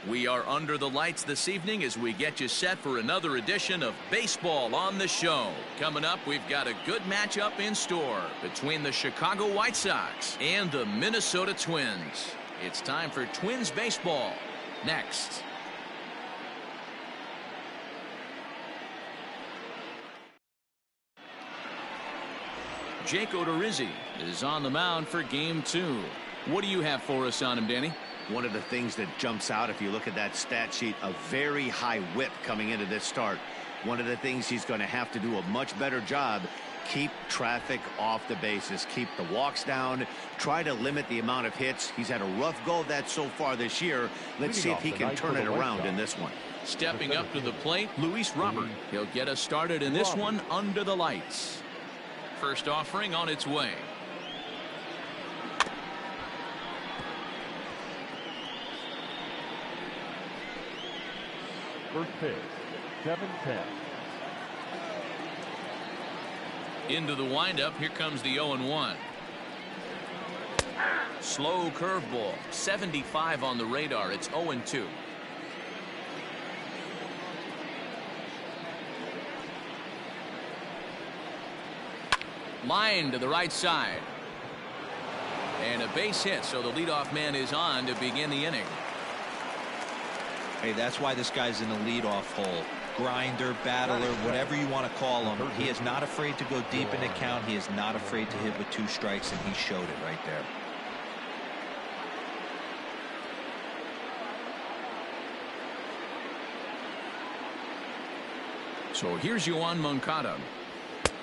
We are under the lights this evening as we get you set for another edition of Baseball on the Show. Coming up, we've got a good matchup in store between the Chicago White Sox and the Minnesota Twins. It's time for Twins baseball. Next. Jake Odorizzi is on the mound for game 2. What do you have for us on him, Danny? One of the things that jumps out if you look at that stat sheet, a very high whip coming into this start. One of the things he's going to have to do a much better job, keep traffic off the bases, keep the walks down, try to limit the amount of hits. He's had a rough go of that so far this year. Let's see if he can turn it around in this one. Stepping up to the plate, Luis Robert. He'll get us started in this one under the lights. First offering on its way. First pitch, 7-10. Into the windup. Here comes the 0-1. Slow curveball. 75 on the radar. It's 0-2. Line to the right side. And a base hit, so the leadoff man is on to begin the inning. Hey, that's why this guy's in the leadoff hole. Grinder, battler, whatever you want to call him. He is not afraid to go deep in the count. He is not afraid to hit with 2 strikes, and he showed it right there. So here's Yoan Moncada,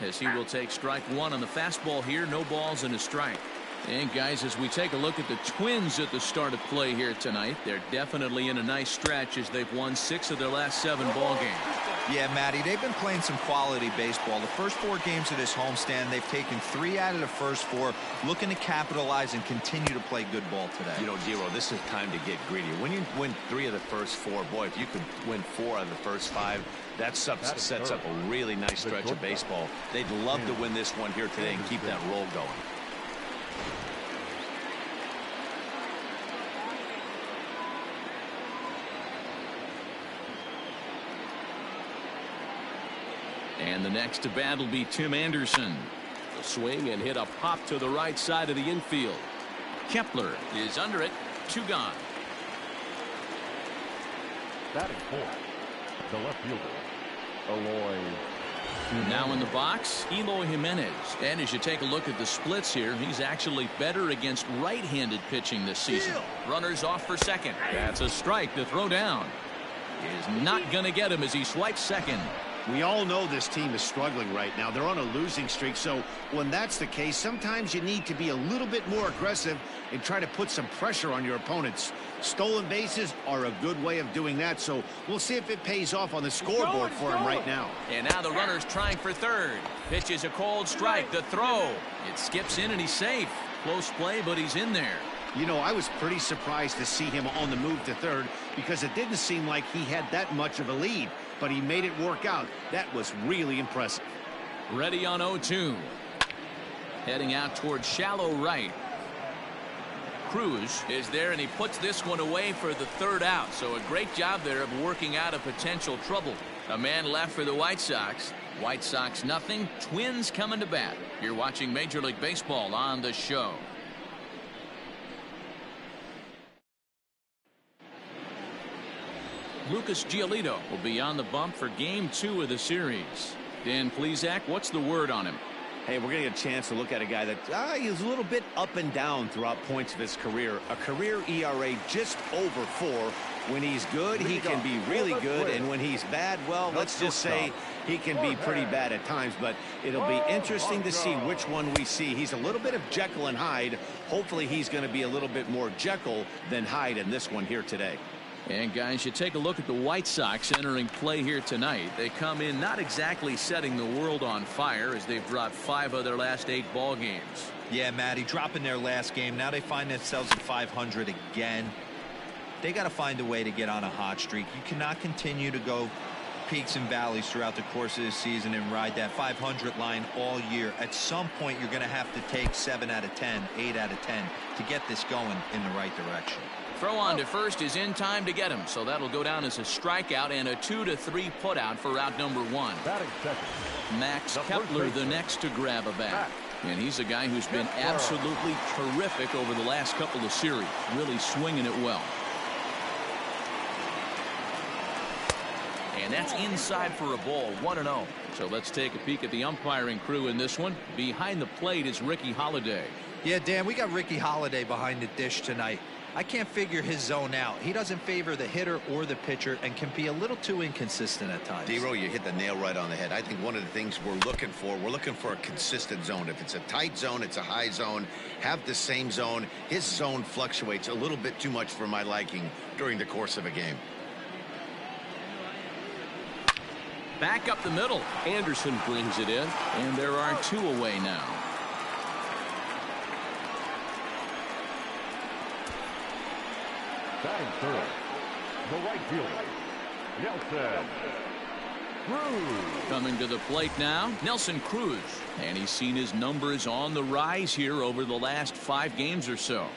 as he will take strike 1 on the fastball here. No balls and a strike. And guys, as we take a look at the Twins at the start of play here tonight, they're definitely in a nice stretch as they've won 6 of their last 7 ball games. Yeah, Matty, they've been playing some quality baseball. The first 4 games of this homestand, they've taken 3 out of the first 4, looking to capitalize and continue to play good ball today. You know, Giro, this is time to get greedy. When you win 3 of the first 4, boy, if you could win 4 out of the first 5, that sets up a really nice stretch of baseball. They'd love to win this one here today and keep that roll going. And the next to bat will be Tim Anderson. The swing and hit a pop to the right side of the infield. Kepler is under it. 2 gone. Batting 4th, the left fielder, Eloy. Now in the box, Eloy Jimenez. And as you take a look at the splits here, he's actually better against right-handed pitching this season. Runners off for second. That's a strike to throw down. Is not going to get him as he swipes second. We all know this team is struggling right now. They're on a losing streak, so when that's the case, sometimes you need to be a little bit more aggressive and try to put some pressure on your opponents. Stolen bases are a good way of doing that, so we'll see if it pays off on the scoreboard for him right now. And now the runner's trying for third. Pitches a cold strike. The throw. It skips in and he's safe. Close play, but he's in there. You know, I was pretty surprised to see him on the move to third because it didn't seem like he had that much of a lead, but he made it work out. That was really impressive. Ready on 0-2. Heading out towards shallow right. Cruz is there, and he puts this one away for the 3rd out. So a great job there of working out a potential trouble. A man left for the White Sox. White Sox nothing. Twins coming to bat. You're watching Major League Baseball on the Show. Lucas Giolito will be on the bump for game 2 of the series. Dan Plesac, what's the word on him? Hey, we're going to get a chance to look at a guy that he's a little bit up and down throughout points of his career. A career ERA just over 4. When he's good, he can be really good, and when he's bad, well, let's just say he can be pretty bad at times, but it'll be interesting to see which one we see. He's a little bit of Jekyll and Hyde. Hopefully he's going to be a little bit more Jekyll than Hyde in this one here today. And guys, you take a look at the White Sox entering play here tonight. They come in not exactly setting the world on fire as they've dropped 5 of their last 8 ball games. Yeah, Matty, dropping their last game. Now they find themselves at 500 again. They got to find a way to get on a hot streak. You cannot continue to go peaks and valleys throughout the course of the season and ride that 500 line all year. At some point, you're going to have to take 7 out of 10, 8 out of 10 to get this going in the right direction. Throw on to first is in time to get him, so that'll go down as a strikeout and a 2-3 putout for out number 1. Batting second. Max Kepler the next to grab a bat. And he's a guy who's been absolutely terrific over the last couple of series, really swinging it well. And that's inside for a ball, 1-0. So let's take a peek at the umpiring crew in this one. Behind the plate is Ricky Holiday. Yeah, Dan, we got Ricky Holiday behind the dish tonight. I can't figure his zone out. He doesn't favor the hitter or the pitcher and can be a little too inconsistent at times. D-Row, you hit the nail right on the head. I think one of the things we're looking for a consistent zone. If it's a tight zone, it's a high zone. Have the same zone. His zone fluctuates a little bit too much for my liking during the course of a game. Back up the middle. Anderson brings it in, and there are 2 away now. Batting third. The right fielder, Nelson Cruz. Coming to the plate now, Nelson Cruz. And he's seen his numbers on the rise here over the last 5 games or so.